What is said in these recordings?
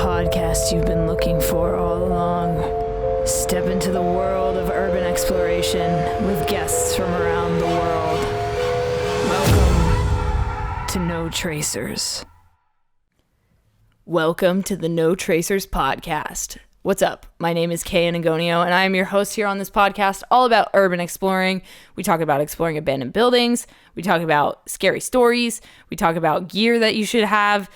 podcast you've been looking for all along. Step into the world of urban exploration with guests from around the world. Welcome to No Tracers. Welcome to the No Tracers podcast. What's up? My name is Kay Anagonio, and I am your host here on this podcast all about urban exploring. We talk about exploring abandoned buildings. We talk about scary stories. We talk about gear that you should have,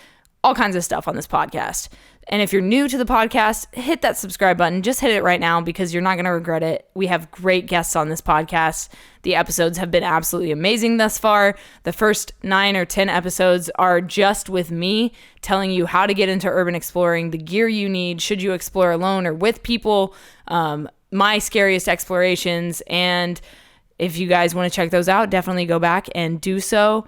all kinds of stuff on this podcast. And if you're new to the podcast, hit that subscribe button. Just hit it right now because you're not going to regret it. We have great guests on this podcast. The episodes have been absolutely amazing thus far. The first 9 or 10 episodes are just with me telling you how to get into urban exploring, the gear you need, should you explore alone or with people, my scariest explorations. And if you guys want to check those out, definitely go back and do so.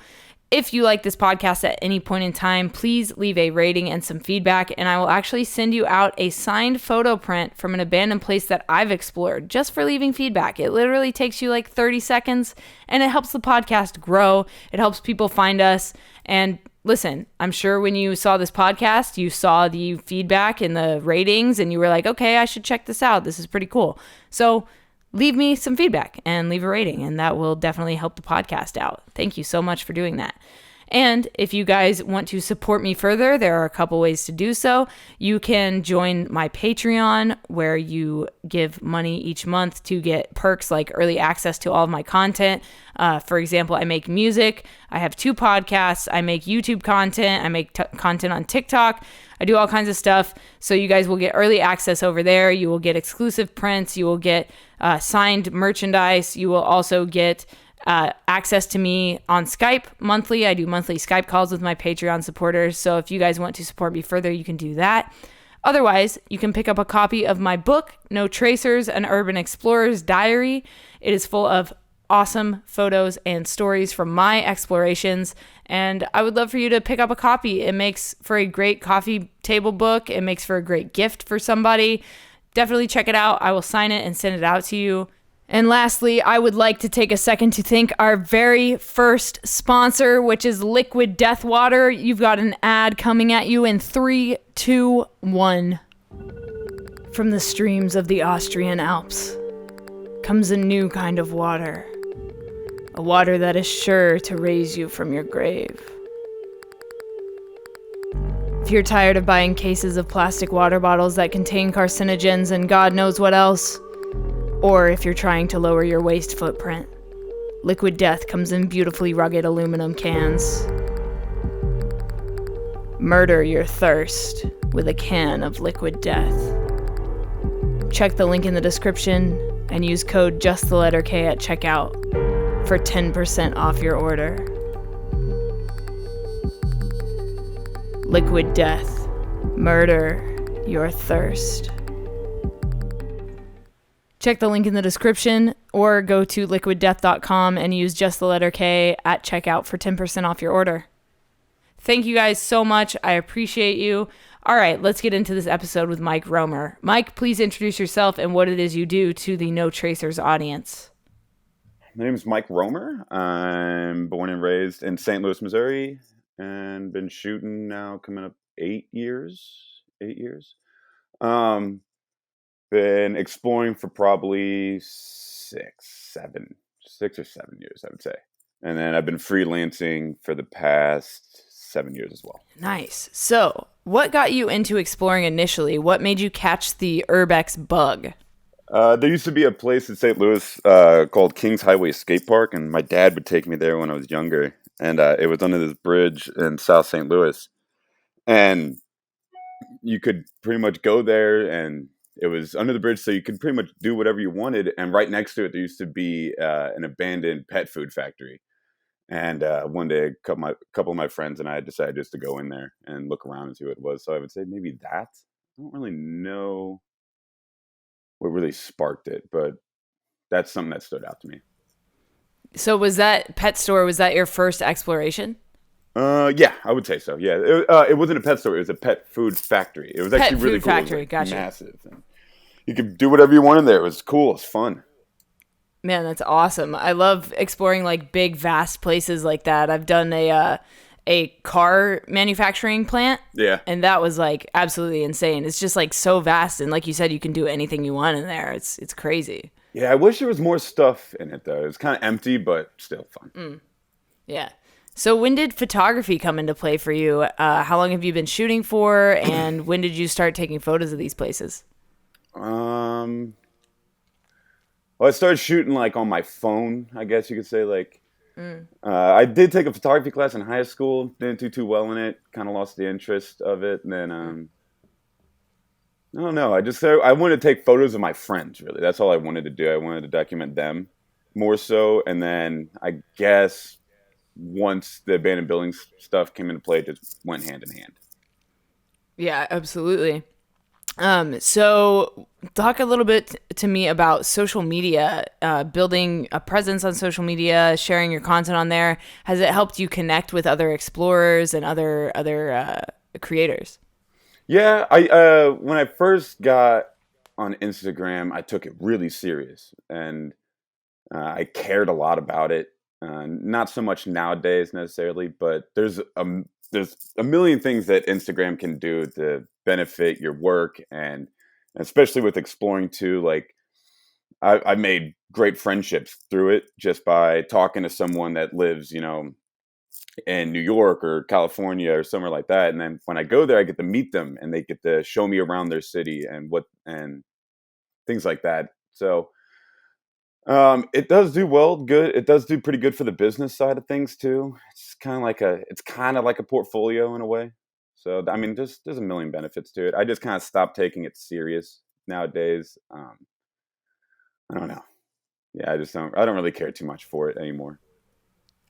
If you like this podcast at any point in time, please leave a rating and some feedback, and I will actually send you out a signed photo print from an abandoned place that I've explored just for leaving feedback. It literally takes you like 30 seconds, and it helps the podcast grow. It helps people find us. And listen, I'm sure when you saw this podcast, you saw the feedback and the ratings, and you were like, okay, I should check this out. This is pretty cool. So leave me some feedback and leave a rating, and that will definitely help the podcast out. Thank you so much for doing that. And if you guys want to support me further, there are a couple ways to do so. You can join my Patreon, where you give money each month to get perks like early access to all of my content. For example, I make music. I have 2 podcasts. I make YouTube content. I make content on TikTok. I do all kinds of stuff. So you guys will get early access over there. You will get exclusive prints. You will get signed merchandise. You will also get access to me on Skype monthly. I do monthly Skype calls with my Patreon supporters. So if you guys want to support me further, you can do that. Otherwise, you can pick up a copy of my book, No Tracers, An Urban Explorer's Diary. It is full of awesome photos and stories from my explorations, and I would love for you to pick up a copy. It makes for a great coffee table book. It makes for a great gift for somebody. Definitely check it out. I will sign it and send it out to you. And lastly, I would like to take a second to thank our very first sponsor, which is Liquid Death Water. You've got an ad coming at you in 3, 2, 1. From the streams of the Austrian Alps comes a new kind of water. A water that is sure to raise you from your grave. If you're tired of buying cases of plastic water bottles that contain carcinogens and God knows what else, or if you're trying to lower your waste footprint, Liquid Death comes in beautifully rugged aluminum cans. Murder your thirst with a can of Liquid Death. Check the link in the description and use code JustTheLetterK at checkout for 10% off your order. Liquid Death. Murder your thirst. Check the link in the description or go to liquiddeath.com and use JustTheLetterK at checkout for 10% off your order. Thank you guys so much. I appreciate you. All right, let's get into this episode with Mike Romer. Mike, please introduce yourself and what it is you do to the No Tracers audience. My name is Mike Romer. I'm born and raised in St. Louis, Missouri, and been shooting now coming up 8 years. Been exploring for probably 6 or 7 years, I would say. And then I've been freelancing for the past 7 years as well. Nice. So what got you into exploring initially? What made you catch the urbex bug? There used to be a place in St. Louis called Kings Highway Skate Park, and my dad would take me there when I was younger. And it was under this bridge in South St. Louis. And you could pretty much go there, and it was under the bridge, so you could pretty much do whatever you wanted. And right next to it, there used to be an abandoned pet food factory. And one day, a couple of my friends and I decided just to go in there and look around and see what it was. So I would say maybe that. I don't really know what really sparked it, but that's something that stood out to me. So was that pet store, was that your first exploration? Yeah, I would say so. Yeah, it wasn't a pet store; it was a pet food factory. It was actually really cool. Factory, it was gotcha. Massive. And you could do whatever you want in there. It was cool. It was fun. Man, that's awesome. I love exploring like big, vast places like that. I've done a a car manufacturing plant. Yeah. And that was like absolutely insane. It's just like so vast, and like you said, you can do anything you want in there. It's crazy. Yeah, I wish there was more stuff in it though. It was kind of empty, but still fun. Yeah. So when did photography come into play for you? How long have you been shooting for, and when did you start taking photos of these places? Well, I started shooting like on my phone, I guess you could say. Like, I did take a photography class in high school. Didn't do too well in it. Kind of lost the interest of it. And then, I don't know. I wanted to take photos of my friends. Really, that's all I wanted to do. I wanted to document them more so. And then I guess once the abandoned buildings stuff came into play, it just went hand in hand. Yeah, absolutely. So talk a little bit to me about social media, building a presence on social media, sharing your content on there. Has it helped you connect with other explorers and other creators? Yeah, I when I first got on Instagram, I took it really serious, and I cared a lot about it. Not so much nowadays necessarily, but there's a million things that Instagram can do to benefit your work, and especially with exploring too. Like I made great friendships through it just by talking to someone that lives, in New York or California or somewhere like that. And then when I go there, I get to meet them, and they get to show me around their city and things like that. So it does do good. It does do pretty good for the business side of things too. It's kind of like a portfolio in a way. So I mean, there's a million benefits to it. I just kind of stopped taking it serious nowadays. I don't know. Yeah, I don't really care too much for it anymore.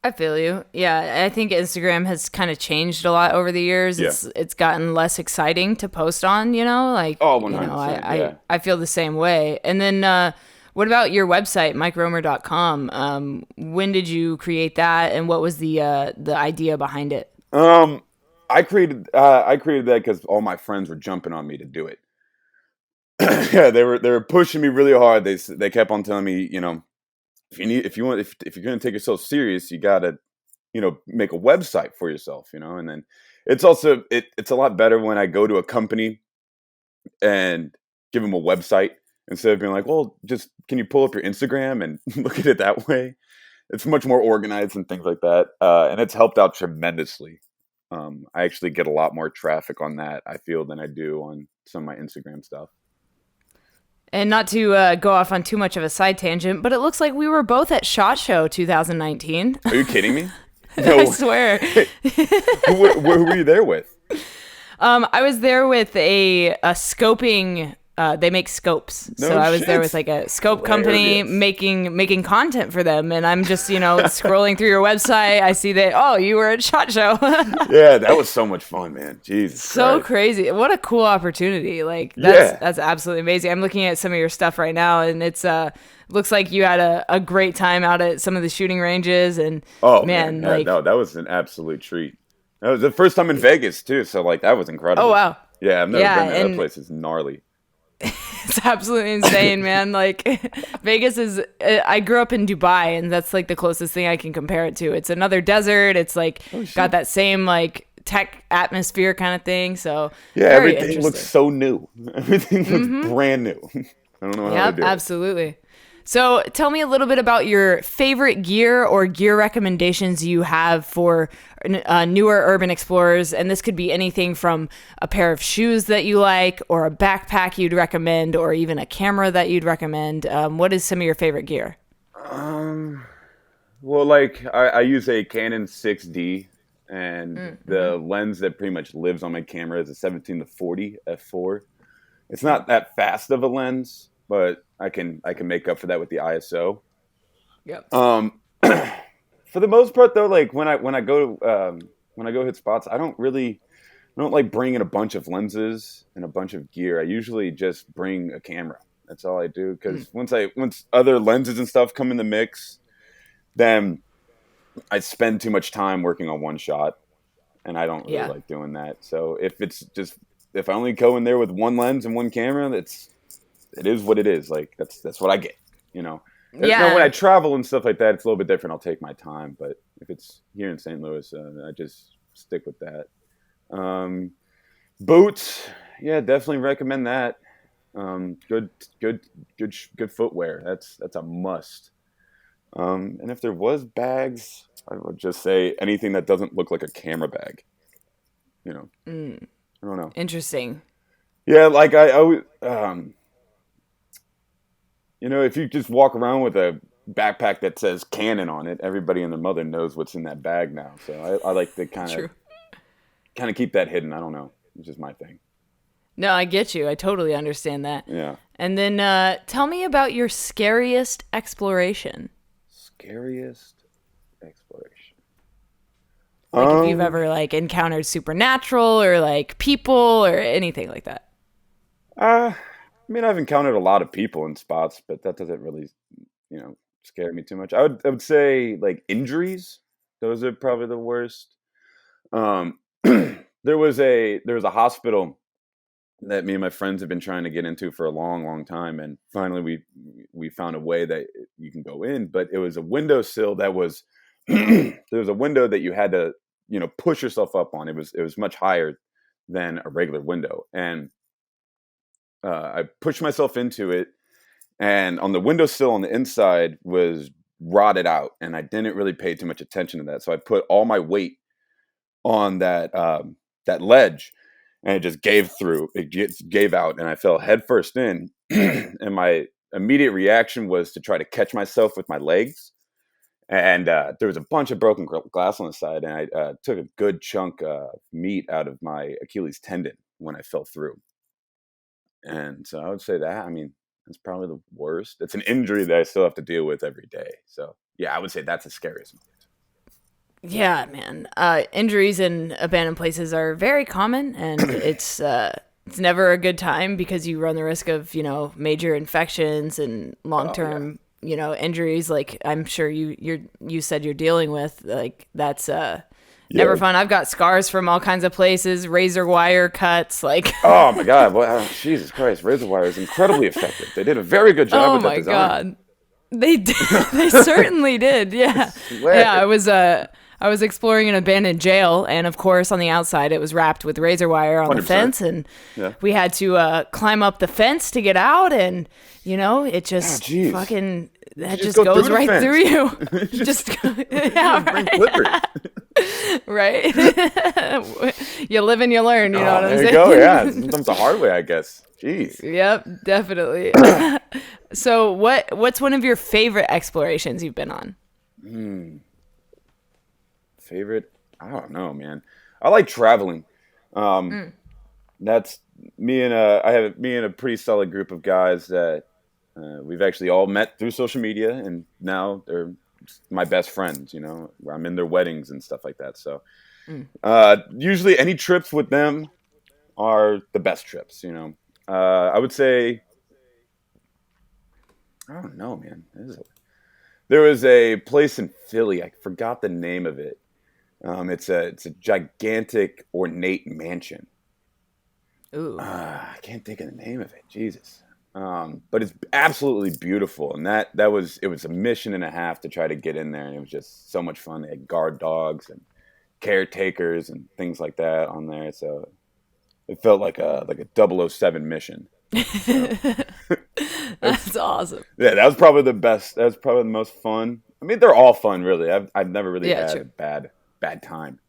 I feel you. Yeah, I think Instagram has kind of changed a lot over the years. Yeah. It's gotten less exciting to post on, like, Oh, 100%. Yeah. I feel the same way. And then what about your website, mikeromer.com? When did you create that, and what was the idea behind it? I created that because all my friends were jumping on me to do it. Yeah, they were pushing me really hard. They kept on telling me, if you're going to take yourself serious, you got to, make a website for yourself, and then it's also it's a lot better when I go to a company and give them a website instead of being like, well, just can you pull up your Instagram and look at it that way? It's much more organized and things like that, and it's helped out tremendously. I actually get a lot more traffic on that, I feel, than I do on some of my Instagram stuff. And not to go off on too much of a side tangent, but it looks like we were both at SHOT Show 2019. Are you kidding me? No. I swear. Who were you there with? I was there with a scoping. They make scopes, No so I was there shit. with like a scope company Hilarious. making content for them, and I'm just scrolling through your website. I see that you were at SHOT Show. Yeah, that was so much fun, man. Jesus. So Christ. crazy! What a cool opportunity! Like Yeah. that's absolutely amazing. I'm looking at some of your stuff right now, and it's looks like you had a great time out at some of the shooting ranges, and Oh man, man, no, that was an absolute treat. That was the first time in Vegas too, so like that was incredible. oh wow. Yeah, I've never Yeah, been there. That and- place is gnarly. It's absolutely insane, man. Like Vegas is, I grew up in Dubai, and that's like the closest thing I can compare it to. It's another desert. It's like got that same like tech atmosphere kind of thing. So Yeah, very everything looks interesting. so new. Everything looks brand new. I don't know how Yep, to do it. absolutely. So tell me a little bit about your favorite gear or gear recommendations you have for newer urban explorers. And this could be anything from a pair of shoes that you like, or a backpack you'd recommend, or even a camera that you'd recommend. What is some of your favorite gear? Well, like I use a Canon 6D, and the lens that pretty much lives on my camera is a 17 to 40 f4. It's not that fast of a lens, but I can make up for that with the ISO. Yep. For the most part, though, like when I go hit spots, I don't like bringing a bunch of lenses and a bunch of gear. I usually just bring a camera. That's all I do, because once other lenses and stuff come in the mix, then I spend too much time working on one shot, and I don't really like doing that. So if I only go in there with one lens and one camera, it is what it is. Like that's what I get, Now, when I travel and stuff like that, it's a little bit different. I'll take my time, but if it's here in St. Louis, I just stick with that. Boots, yeah, definitely recommend that. Good, good footwear. That's a must. And if there was bags, I would just say anything that doesn't look like a camera bag. You know, I don't know. Interesting. Yeah, like I always, if you just walk around with a backpack that says Canon on it, everybody and their mother knows what's in that bag now. So I like to kind of keep that hidden. I don't know. It's just my thing. No, I get you. I totally understand that. Yeah. And then tell me about your scariest exploration. Scariest exploration. Like if you've ever like encountered supernatural or like people or anything like that. I mean, I've encountered a lot of people in spots, but that doesn't really, scare me too much. I would say like injuries. Those are probably the worst. There was a hospital that me and my friends have been trying to get into for a long, long time, and finally we found a way that you can go in. But it was a windowsill that was there was a window that you had to push yourself up on. It was much higher than a regular window, and I pushed myself into it, and on the windowsill on the inside was rotted out, and I didn't really pay too much attention to that. So I put all my weight on that ledge, and it just gave through. It just gave out, and I fell headfirst in. And my immediate reaction was to try to catch myself with my legs. And there was a bunch of broken glass on the side, and I took a good chunk of meat out of my Achilles tendon when I fell through. And so I would say that, I mean, that's probably the worst. It's an injury that I still have to deal with every day. So yeah, I would say that's the scariest moment. Yeah, man. Injuries in abandoned places are very common, and it's never a good time because you run the risk of, major infections and long-term, injuries. Like I'm sure you said you're dealing with. Like that's never fun. I've got scars from all kinds of places, razor wire cuts. Like oh my god, Jesus Christ, razor wire is incredibly effective. They did a very good job with that design. Oh my god, they did. They certainly did. Yeah, yeah. I was exploring an abandoned jail, and of course, on the outside, it was wrapped with razor wire on 100%. The fence, and we had to climb up the fence to get out, and it just fucking that just goes right through you. Just yeah, right. Right. You live and you learn. You know what I'm saying? There you go. Yeah, sometimes the hard way, I guess. Jeez. Yep, definitely. So, what's one of your favorite explorations you've been on? Favorite? I don't know, man. I like traveling. That's me and I have a pretty solid group of guys that we've actually all met through social media, and now they're my best friends. I'm in their weddings and stuff like that. So usually any trips with them are the best trips. I would say I don't know, man. There was a place in Philly. I forgot the name of it. It's a gigantic, ornate mansion. Ooh. I can't think of the name of it. Jesus. But it's absolutely beautiful, and it was a mission and a half to try to get in there, and it was just so much fun. They had guard dogs and caretakers and things like that on there, so it felt like a 007 mission. So. That's awesome. Yeah, that was probably the best. That was probably the most fun. I mean, they're all fun, really. I've never really had a bad time.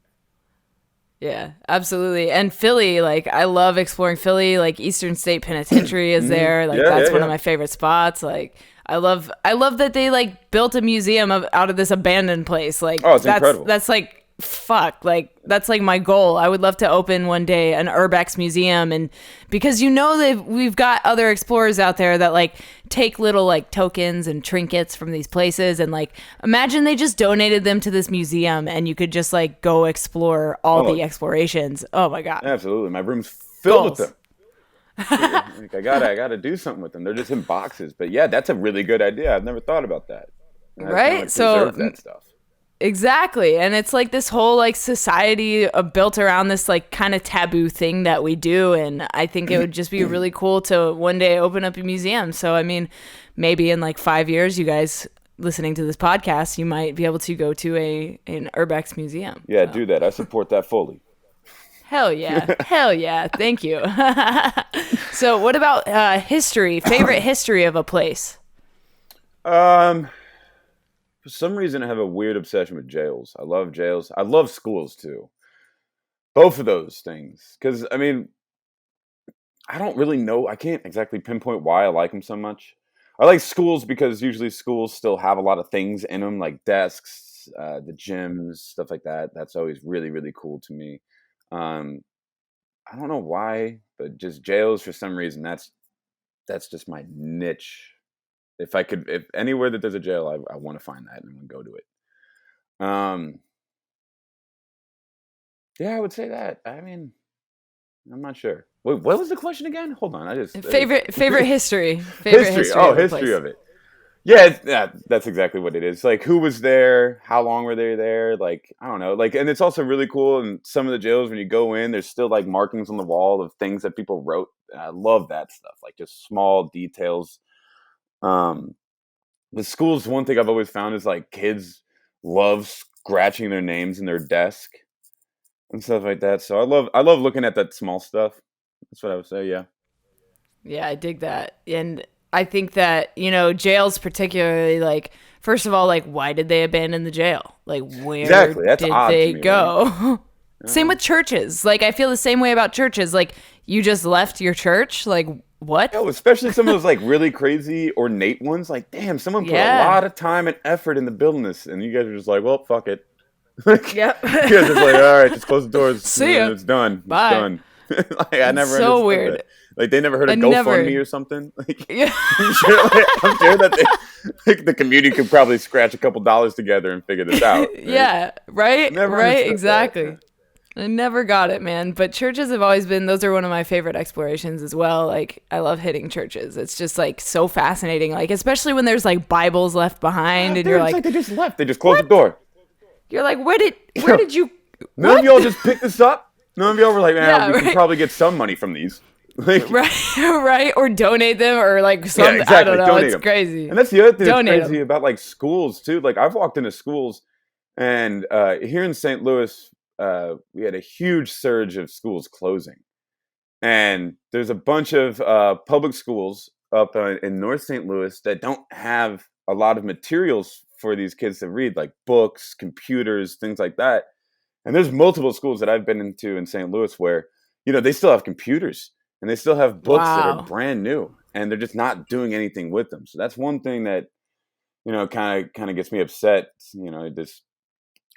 Yeah, absolutely. And Philly, like I love exploring Philly. Like Eastern State Penitentiary is there. Like that's one of my favorite spots. Like I love that they like built a museum out of this abandoned place. Like it's incredible. That's like fuck. Like that's like my goal. I would love to open one day an urbex museum, and because that we've got other explorers out there that like take little like tokens and trinkets from these places, and like imagine they just donated them to this museum and you could just like go explore all the explorations. Oh my god. Absolutely. My room's filled with them. Like, I gotta do something with them. They're just in boxes. But yeah, that's a really good idea. I've never thought about that. Right? So that stuff. Exactly. And it's like this whole like society built around this like kind of taboo thing that we do. And I think it would just be really cool to one day open up a museum. So, I mean, maybe in like 5 years, you guys listening to this podcast, you might be able to go to an urbex museum. Yeah, do that. I support that fully. Hell yeah. Hell yeah. Thank you. So what about history? Favorite history of a place? For some reason, I have a weird obsession with jails. I love jails. I love schools too. Both of those things. Because, I mean, I don't really know. I can't exactly pinpoint why I like them so much. I like schools because usually schools still have a lot of things in them, like desks, the gyms, stuff like that. That's always really, really cool to me. I don't know why, but just jails for some reason. That's just my niche. If anywhere that there's a jail, I want to find that and go to it. Yeah, I would say that. I mean, I'm not sure. Wait, what was the question again? Hold on, Favorite history. History of it. Yeah, that's exactly what it is. Like, who was there? How long were they there? Like, I don't know. Like, and it's also really cool. In some of the jails, when you go in, there's still like markings on the wall of things that people wrote. And I love that stuff. Like, just small details. The schools, one thing I've always found is like kids love scratching their names in their desk and stuff like that. So I love looking at that small stuff. That's what I would say. Yeah. Yeah, I dig that. And I think that, jails particularly, like, first of all, like, why did they abandon the jail? Like, where exactly. That's did odd they to me, go? Right? Same with churches. Like, I feel the same way about churches. Like, you just left your church? Like, what? Oh, especially some of those, like, really crazy, ornate ones. Like, damn, someone put a lot of time and effort into building this, and you guys are just like, well, fuck it. Yep. You guys are just like, all right, just close the doors. See ya. It's done. Bye. It's done. Like, I never so understood weird. that. Like, they never heard of GoFundMe or something. Like, Yeah. I'm sure that the community could probably scratch a couple dollars together and figure this out. Right? Yeah, right? Never right, understood exactly. that. I never got it, man. But churches have always been, those are one of my favorite explorations as well. Like, I love hitting churches. It's just, like, so fascinating. Like, especially when there's, like, Bibles left behind and you're It's like, they just left. They just closed the door. You're like, where did you... None of y'all just picked this up? None of y'all were like, man, Yeah, we right. can probably get some money from these. Like, right, or donate them, or like something. yeah, exactly. I don't know. Donate it's them. crazy. And that's the other thing that's Donate crazy them. about like schools too. Like I've walked into schools, and here in St. Louis, we had a huge surge of schools closing, and there's a bunch of public schools up in North St. Louis that don't have a lot of materials for these kids to read, like books, computers, things like that. And there's multiple schools that I've been into in St. Louis where, they still have computers and they still have books that are brand new and they're just not doing anything with them. So that's one thing that, kind of gets me upset. There's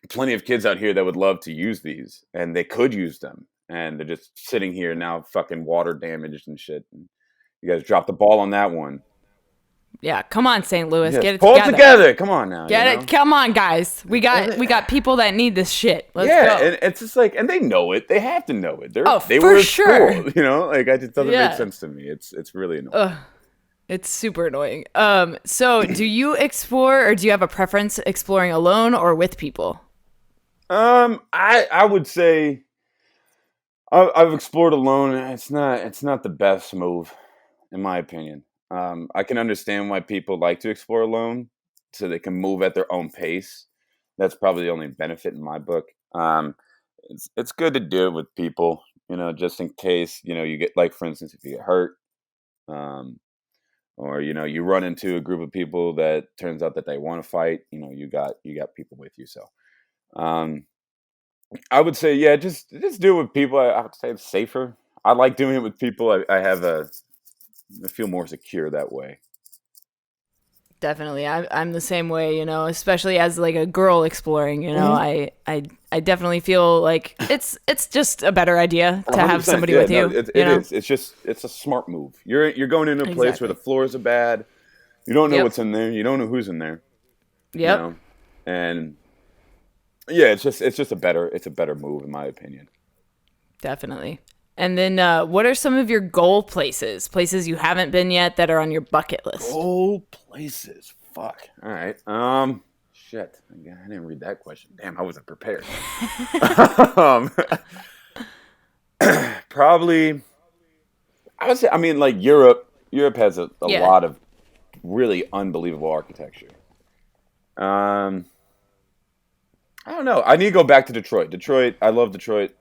plenty of kids out here that would love to use these and they could use them. And they're just sitting here now fucking water damaged and shit. And you guys dropped the ball on that one. Yeah, come on, St. Louis, get it pull together. it together. Come on now. Get it. Come on, guys. We got people that need this shit. Let's go. And it's just like, and they know it. They have to know it. They for were at sure. School, like it just doesn't make sense to me. It's really annoying. It's super annoying. So do you explore, or do you have a preference exploring alone or with people? I would say I've explored alone. It's not the best move, in my opinion. I can understand why people like to explore alone, so they can move at their own pace. That's probably the only benefit in my book. It's good to do it with people, just in case, you get, like, for instance, if you get hurt, or, you run into a group of people that turns out that they want to fight, you got people with you. So, I would say, yeah, just do it with people. I would say it's safer. I like doing it with people. I feel more secure that way. Definitely. I'm the same way, especially as like a girl exploring, Mm-hmm. I definitely feel like it's just a better idea to have somebody with you. It is. It's a smart move. You're going into a place where the floors are bad. You don't know what's in there. You don't know who's in there. Yep. And yeah, it's just a better move in my opinion. Definitely. And then what are some of your goal places you haven't been yet that are on your bucket list? Goal places. Fuck. All right. Shit. I didn't read that question. Damn, I wasn't prepared. Probably, I would say, like Europe. Europe has a lot of really unbelievable architecture. Um, I don't know. I need to go back to Detroit. Detroit, I love Detroit.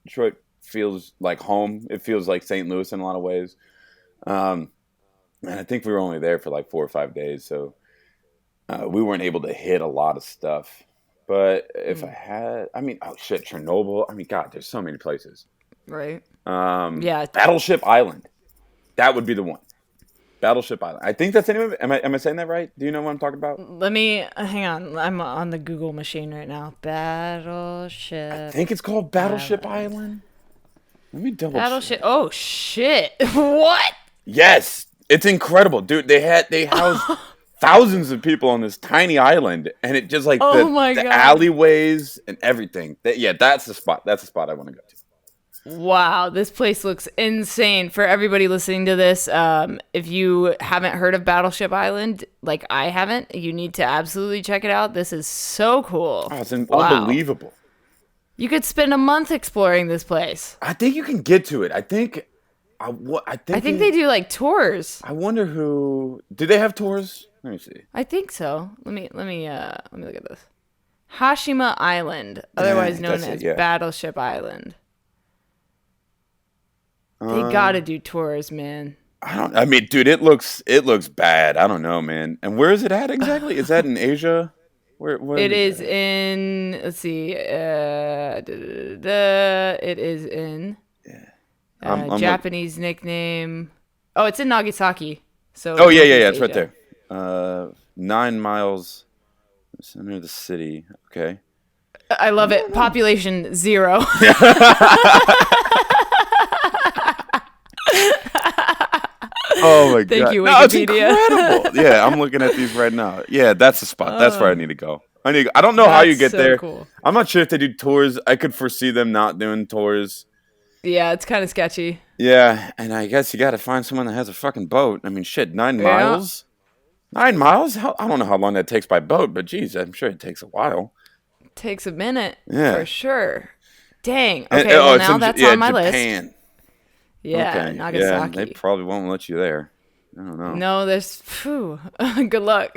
Detroit feels like home. It feels like St. Louis in a lot of ways. Um, and I think we were only there for like 4 or 5 days, so we weren't able to hit a lot of stuff. But if I Mm, had, I mean, oh shit, Chernobyl. I mean, God, there's so many places. right. Yeah. Battleship Island. That would be the one. Battleship Island. I think that's the name of it. Am I saying that right? Do you know what I'm talking about? Let me hang on. I'm on the Google machine right now. I Battleship think it's called Battleship Island. Island. Let me double Battleship. check. Oh shit! What? Yes, it's incredible, dude. They housed thousands of people on this tiny island, and it just like Oh the my the god! alleyways and everything. Yeah, that's the spot. That's the spot I want to go to. Wow, this place looks insane. For everybody listening to this, if you haven't heard of Battleship Island, like I haven't, you need to absolutely check it out. This is so cool. Oh, it's Wow. unbelievable. You could spend a month exploring this place. I think you can get to it. I I think think they they. do like tours. I wonder who. Do they have tours? Let me see. I think so. Let me look at this. Hashima Island, Yeah, otherwise known that's it. as Yeah. Battleship Island. They gotta Um, do tours, man. I don't. I mean, dude, it looks bad. I don't know, man. And where is it at exactly? Is that in Asia? Where It is is that? in. Let's see. It is in I'm like. Japanese nickname. Oh, it's in Nagasaki, so Oh yeah, yeah, Northeast yeah. It's right Asia. there. 9 miles center of the city. Okay. I I love don't it. know. Population 0. Oh my Thank god! you, No, it's Wikipedia. incredible. Yeah, I'm looking at these right now. Yeah, that's the spot. That's where I Oh, need to go. I don't know how you that's get so there. cool. I'm not sure if they do tours. I could foresee them not doing tours. Yeah, it's kind of sketchy. Yeah, and I guess you got to find someone that has a fucking boat. I mean, shit, nine Yeah, miles. 9 miles? I don't know how long that takes by boat, but geez, I'm sure it takes a while. takes a minute for Yeah. sure. Dang. And, Okay, well oh, it's now in that's yeah on my list. Japan. Yeah, Okay. Yeah, they Nagasaki. probably won't let you there. I don't know. No, there's phew. Good luck.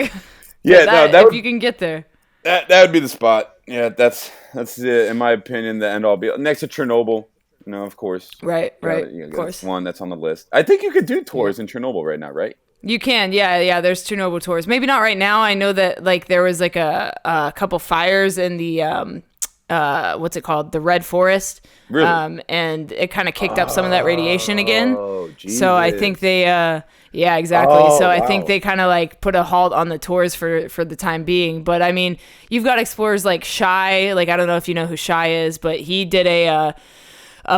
Yeah, But no, that if you can get there. that would be the spot. Yeah, that's in my opinion the end all be next to Chernobyl. Of course. Right, right. Of That's course. one that's on the list. I think you could do Yep. tours in Chernobyl right now, right? You can, yeah, yeah. There's Chernobyl tours. Maybe not right now. I know that like there was like a couple fires in the what's it called, the Red Forest, Really? and it kind of kicked up some of that radiation again. Oh, So I think Jesus. they, yeah, exactly. Oh, So I think wow. they kind of like put a halt on the tours for the time being. But I mean, you've got explorers like Shy. Like I don't know if you know who Shy is, but he did a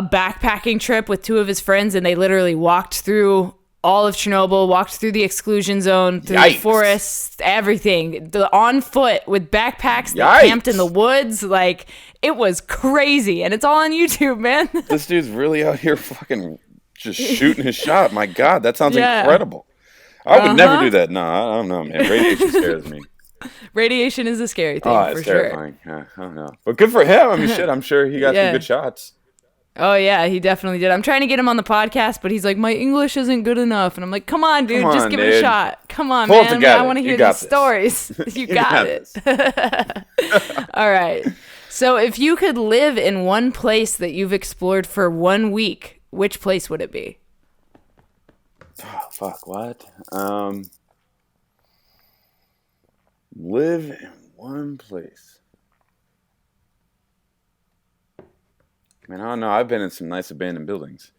backpacking trip with two of his friends, and they literally walked through all of Chernobyl, walked through the exclusion zone, through the Yikes. forests, everything, on foot with backpacks. They camped in the Yikes. woods. Like it was crazy, and it's all on YouTube, man. This dude's really out here fucking just shooting his shot. My God, that sounds Yeah. incredible. I would never do that. No, I don't know, man. Radiation scares me. Radiation is a scary thing Oh, for it's sure. terrifying. Yeah, I don't know. But good for him. I mean, shit, I'm sure he got some Yeah. good shots. Oh yeah, he definitely did. I'm trying to get him on the podcast, but he's like, my English isn't good enough, and I'm like, come on, dude, Come just on, give it a dude. shot. Come on, Pull it man. I together. want to You hear got these this. stories. You got it. this. All right. So if you could live in one place that you've explored for 1 week, which place would it be? Oh, fuck, what? Live in one place. Man, I don't know. I've been in some nice abandoned buildings.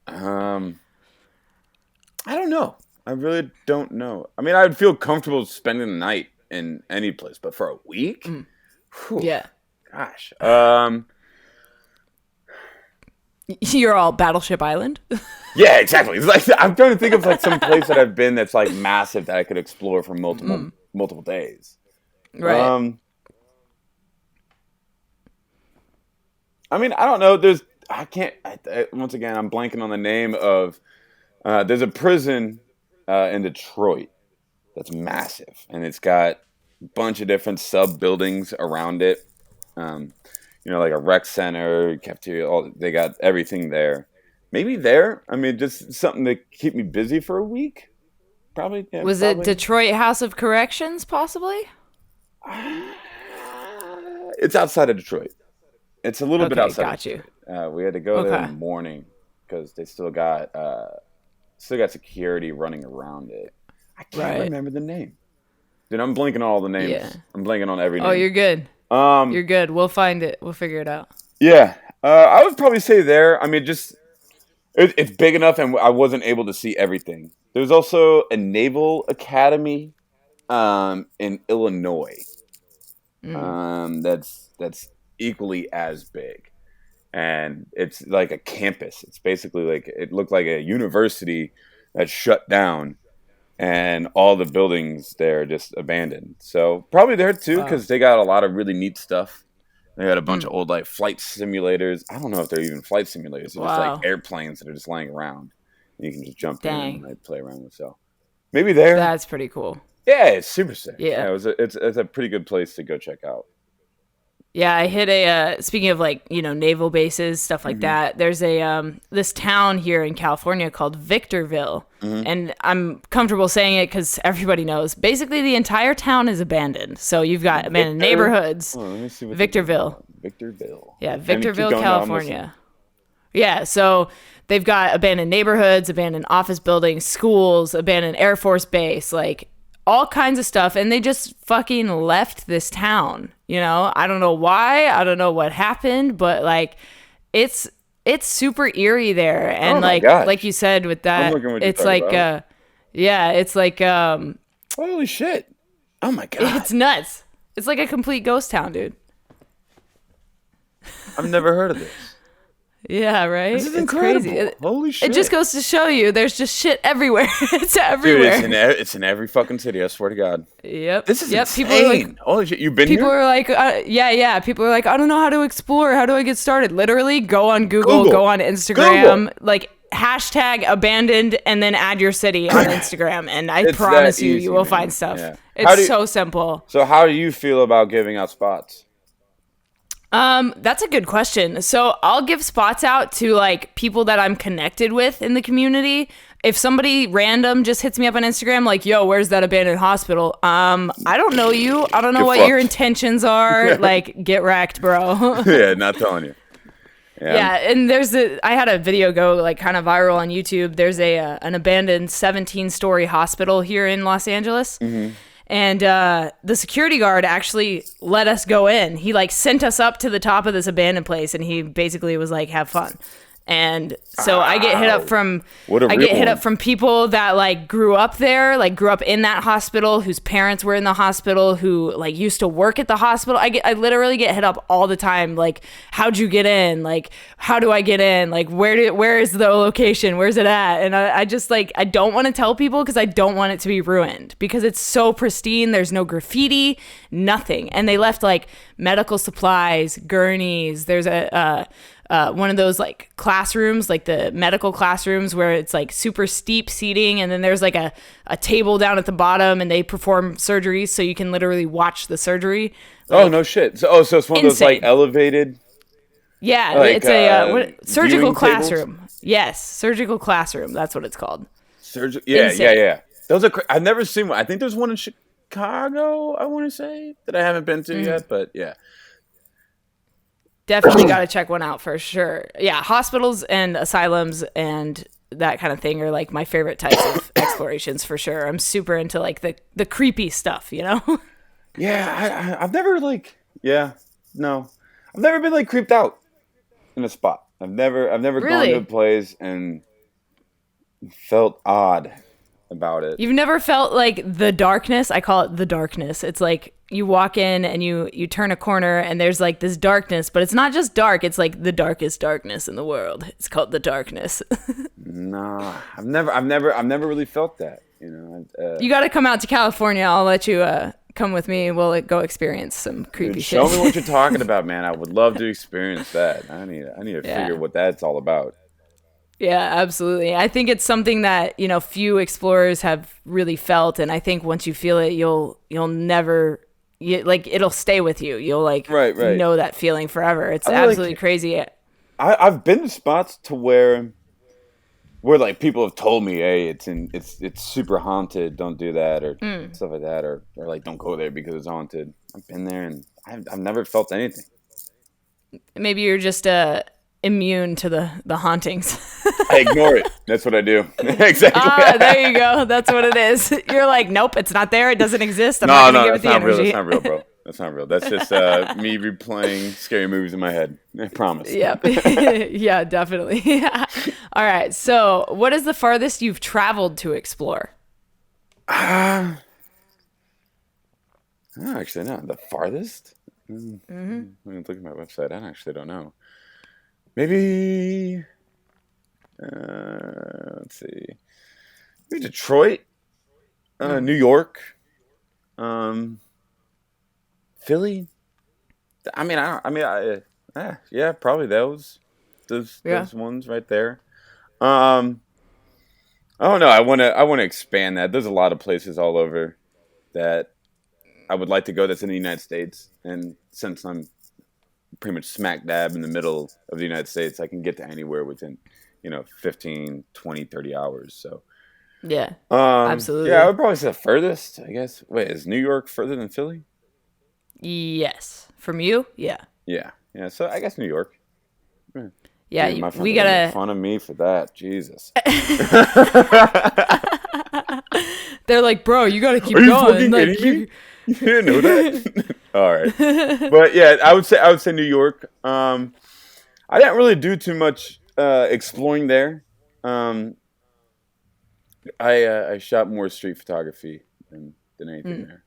Um, I don't know. I really don't know. I mean, I would feel comfortable spending the night in any place, but for a week? Whew, Yeah. gosh. You're all Battleship Island? Yeah, exactly. It's like I'm trying to think of like some place that I've been that's like massive that I could explore for multiple days. Right. I mean, I don't know. I can't. Once again, I'm blanking on the name of. There's a prison in Detroit that's massive, and it's got a bunch of different sub buildings around it. Um, like a rec center, cafeteria. They got everything there. Maybe there. I mean, just something to keep me busy for a week. Probably. Yeah, Was it Detroit House of Corrections, possibly? It's outside of Detroit. It's a little bit Okay, outside of got you. Detroit. We had to go there in Okay. the morning because they still got security running around it. I can't Right. remember the name. Dude, I'm blanking on all the names. Yeah. I'm blanking on every name. Oh, you're good. Um, You're good. We'll find it. We'll figure it out. yeah. I would probably say there. I mean, just it's big enough, and I wasn't able to see everything. There's also a Naval Academy in Illinois. That's equally as big, and it's like a campus. It's basically like it looked like a university that's shut down, and all the buildings there are just abandoned. So probably there too, because they got a lot of really neat stuff. They got a bunch of old like flight simulators. I don't know if they're even flight simulators. They're just like airplanes that are just laying around. And you can just jump in and like, play around with. So maybe there. That's pretty cool. Yeah, it's super sick. Yeah, it's a pretty good place to go check out. Yeah, I hit a speaking of like, naval bases, stuff like that. There's a this town here in California called Victorville. And I'm comfortable saying it cuz everybody knows. Basically the entire town is abandoned. So you've got abandoned neighborhoods. Let me see what Victorville. Victorville. Yeah, Victorville, California. Yeah, so they've got abandoned neighborhoods, abandoned office buildings, schools, abandoned Air Force base, like all kinds of stuff, and they just fucking left this town. I don't know why, I don't know what happened, but like it's super eerie there. And like you said with that, it's like it's like holy shit. Oh my god. It's nuts. It's like a complete ghost town, dude. I've never heard of this. Yeah, right? This is incredible. Crazy. Holy shit. It just goes to show you there's just shit everywhere. It's everywhere. Dude, it's in every fucking city, I swear to God. Yep. This is insane. People are like, holy shit, you've been people here? are like, yeah. People are like, I don't know how to explore. How do I get started? Literally, go on Google. Go on Instagram, like hashtag abandoned, and then add your city on Instagram. And I promise you will find stuff. Yeah. It's so simple. So how do you feel about giving out spots? That's a good question. So I'll give spots out to like people that I'm connected with in the community. If somebody random just hits me up on Instagram, like, yo, where's that abandoned hospital? I don't know you. I don't know what your intentions are. Like, get wrecked, bro. Yeah, not telling you. Yeah, and I had a video go like kind of viral on YouTube. There's an abandoned 17-story hospital here in Los Angeles. And the security guard actually let us go in. He like sent us up to the top of this abandoned place, and he basically was like, "Have fun." And so I get hit up from people that like grew up there, like grew up in that hospital, whose parents were in the hospital, who like used to work at the hospital. I literally get hit up all the time, like, how'd you get in? Like, how do I get in? Like, where is the location? Where's it at? And I just like, I don't want to tell people because I don't want it to be ruined because it's so pristine. There's no graffiti, nothing. And they left like medical supplies, gurneys. There's one of those like classrooms, like the medical classrooms where it's like super steep seating, and then there's like a table down at the bottom, and they perform surgeries so you can literally watch the surgery. Like, oh no shit! So it's one of those like elevated. Yeah, like, it's a surgical classroom. Tables? Yes, surgical classroom. That's what it's called. Yeah. Those are. I've never seen one. I think there's one in Chicago. I want to say that I haven't been to yet, but yeah. Definitely got to check one out for sure. Yeah, hospitals and asylums and that kind of thing are like my favorite types of explorations for sure. I'm super into like the creepy stuff, Yeah, I've never I've never been like creeped out in a spot. I've never gone to a place and felt odd about it. You've never felt like the darkness? I call it the darkness. It's like you walk in and you turn a corner and there's like this darkness, but it's not just dark. It's like the darkest darkness in the world. It's called the darkness. No, I've never really felt that. You got to come out to California. I'll let you come with me. We'll go experience some creepy shit. Show me what you're talking about, man. I would love to experience that. I need to figure what that's all about. Yeah, absolutely. I think it's something that, few explorers have really felt. And I think once you feel it, you'll never, it'll stay with you. You'll know that feeling forever. It's absolutely crazy. I've been to spots to where where like people have told me, hey, it's super haunted, don't do that, or stuff like that, or like don't go there because it's haunted. I've been there and I've never felt anything. Maybe you're just immune to the hauntings. I ignore it. That's what I do. Exactly. There you go. That's what it is. You're like, nope, it's not there. It doesn't exist. I'm No, not gonna give it the energy. That's not real, bro. That's not real. That's just me replaying scary movies in my head. I promise. Yep. Yeah, definitely. All right. So, what is the farthest you've traveled to explore? Oh, actually, not the farthest. I'm gonna look at my website. I actually don't know. Maybe. Let's see. Maybe Detroit, New York, Philly. I mean, yeah, probably those ones right there. I don't know. I want to expand that. There's a lot of places all over that I would like to go that's in the United States, and since I'm pretty much smack dab in the middle of the United States, I can get to anywhere within 15, 20, 30 hours. So yeah, absolutely. Yeah, I would probably say the furthest, I guess. Wait, is New York further than Philly? Yes. From you? Yeah. Yeah. So I guess New York. Yeah, dude, my friends we are gonna gotta make fun of me for that. Jesus. They're like, bro, you gotta keep Are you going. fucking Like, kidding me? You didn't know that? All right. But yeah, I would say New York. I didn't really do too much exploring there. I shot more street photography than anything there.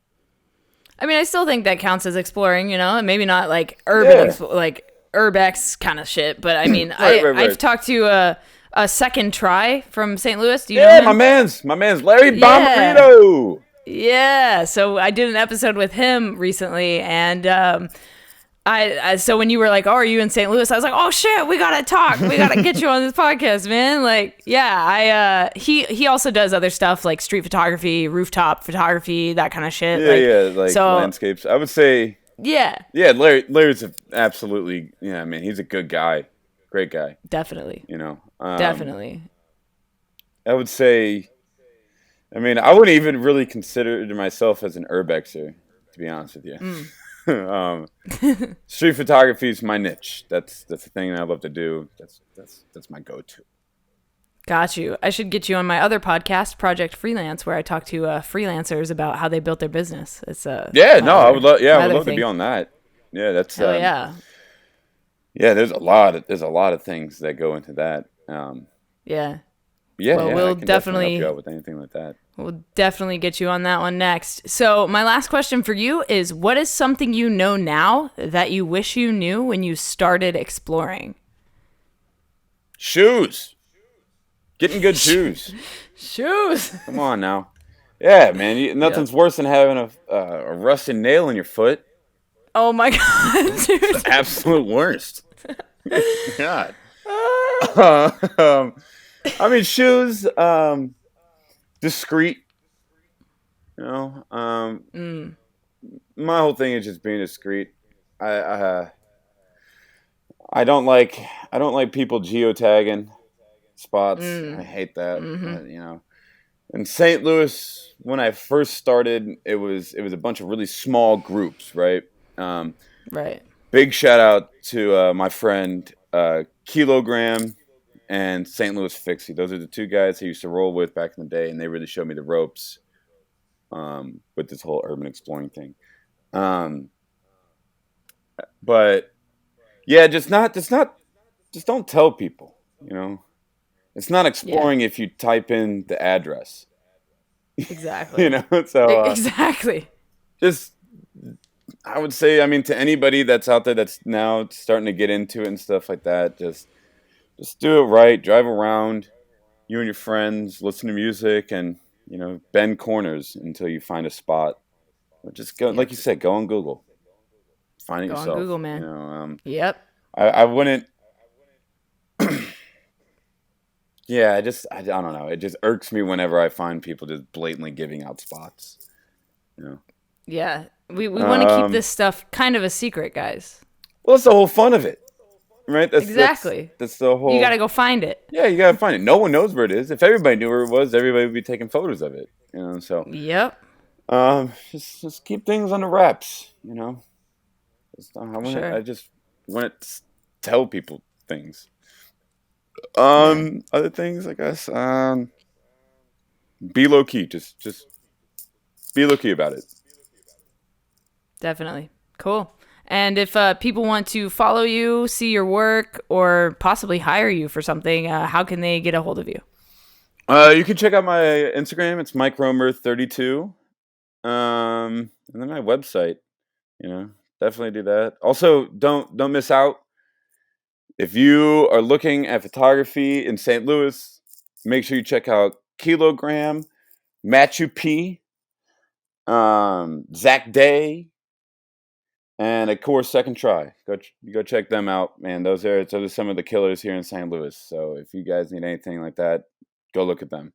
I mean, I still think that counts as exploring, and maybe not like urban, like urbex kind of shit. But I mean, right. I've talked to a second try from St. Louis. Do you know Yeah, him? my man's Larry Bomberito. Yeah, so I did an episode with him recently, and I so when you were like, "Oh, are you in St. Louis?" I was like, "Oh shit, we gotta talk. We gotta get you on this podcast, man." Like, yeah, he also does other stuff like street photography, rooftop photography, that kind of shit. Like landscapes. I would say, yeah. Larry's absolutely, man. He's a good guy, great guy. Definitely. Definitely. I would say, I mean, I wouldn't even really consider myself as an urbexer, to be honest with you. Street photography is my niche. That's the thing that I love to do. That's my go-to. Got you. I should get you on my other podcast, Project Freelance, where I talk to freelancers about how they built their business. It's I would love to be on that. Yeah, that's yeah. There's a lot of things that go into that. We'll definitely help you out with anything like that. We'll definitely get you on that one next. So my last question for you is, what is something you know now that you wish you knew when you started exploring? Shoes. Getting good shoes. Shoes. Come on now. Yeah, man. Nothing's worse than having a rusted nail in your foot. Oh my God, dude. It's the absolute worst. God. I mean, shoes, Discreet, my whole thing is just being discreet. I don't like people geotagging spots. I hate that. In St. Louis, when I first started, it was a bunch of really small groups, right? Right. Big shout out to my friend Kilogram and St. Louis Fixie. Those are the two guys I used to roll with back in the day, and they really showed me the ropes with this whole urban exploring thing. But yeah, just don't tell people. It's not exploring if you type in the address. Exactly. So exactly. Just, I would say, I mean, to anybody that's out there that's now starting to get into it and stuff like that, just do it right. Drive around, you and your friends, listen to music, and bend corners until you find a spot. Or just go, like you said, go on Google, find it yourself. Go on Google, man. Yep. I wouldn't. Yeah, I don't know. It just irks me whenever I find people just blatantly giving out spots. Yeah, we want to keep this stuff kind of a secret, guys. Well, that's the whole fun of it. right? Exactly. That's the whole. You got to go find it. Yeah, you gotta find it. No one knows where it is. If everybody knew where it was, everybody would be taking photos of it. So Yep. just keep things under wraps. Sure. I just want to tell people things. Yeah. Other things, I guess. Be low key. Just be low key about it. Definitely. Cool. And if people want to follow you, see your work, or possibly hire you for something, how can they get a hold of you? You can check out my Instagram. It's Mike Romer 32. And then my website. Definitely do that. Also, don't miss out. If you are looking at photography in St. Louis, make sure you check out Kilogram, Machu P, Zach Day, and of course Second Try. Go check them out, man. Those are some of the killers here in St. Louis. So if you guys need anything like that, go look at them.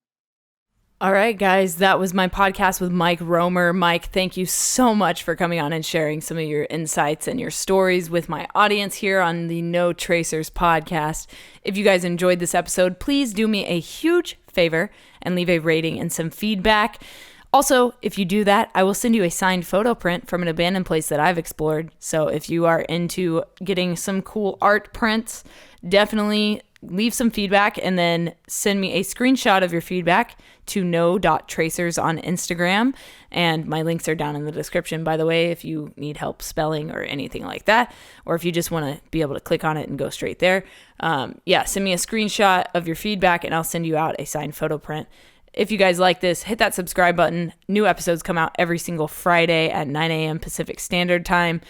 All right, guys, that was my podcast with Mike Romer. Mike, thank you so much for coming on and sharing some of your insights and your stories with my audience here on the No Tracers podcast. If you guys enjoyed this episode, please do me a huge favor and leave a rating and some feedback. Also, if you do that, I will send you a signed photo print from an abandoned place that I've explored. So if you are into getting some cool art prints, definitely leave some feedback and then send me a screenshot of your feedback to no.tracers on Instagram. And my links are down in the description, by the way, if you need help spelling or anything like that, or if you just want to be able to click on it and go straight there. Send me a screenshot of your feedback and I'll send you out a signed photo print. If you guys like this, hit that subscribe button. New episodes come out every single Friday at 9 a.m. Pacific Standard Time.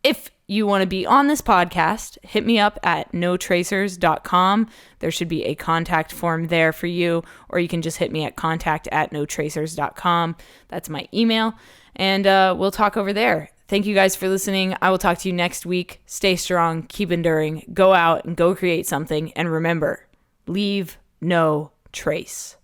If you want to be on this podcast, hit me up at notracers.com. There should be a contact form there for you, or you can just hit me at contact@notracers.com. That's my email, and we'll talk over there. Thank you guys for listening. I will talk to you next week. Stay strong, keep enduring, go out and go create something, and remember, leave no trace.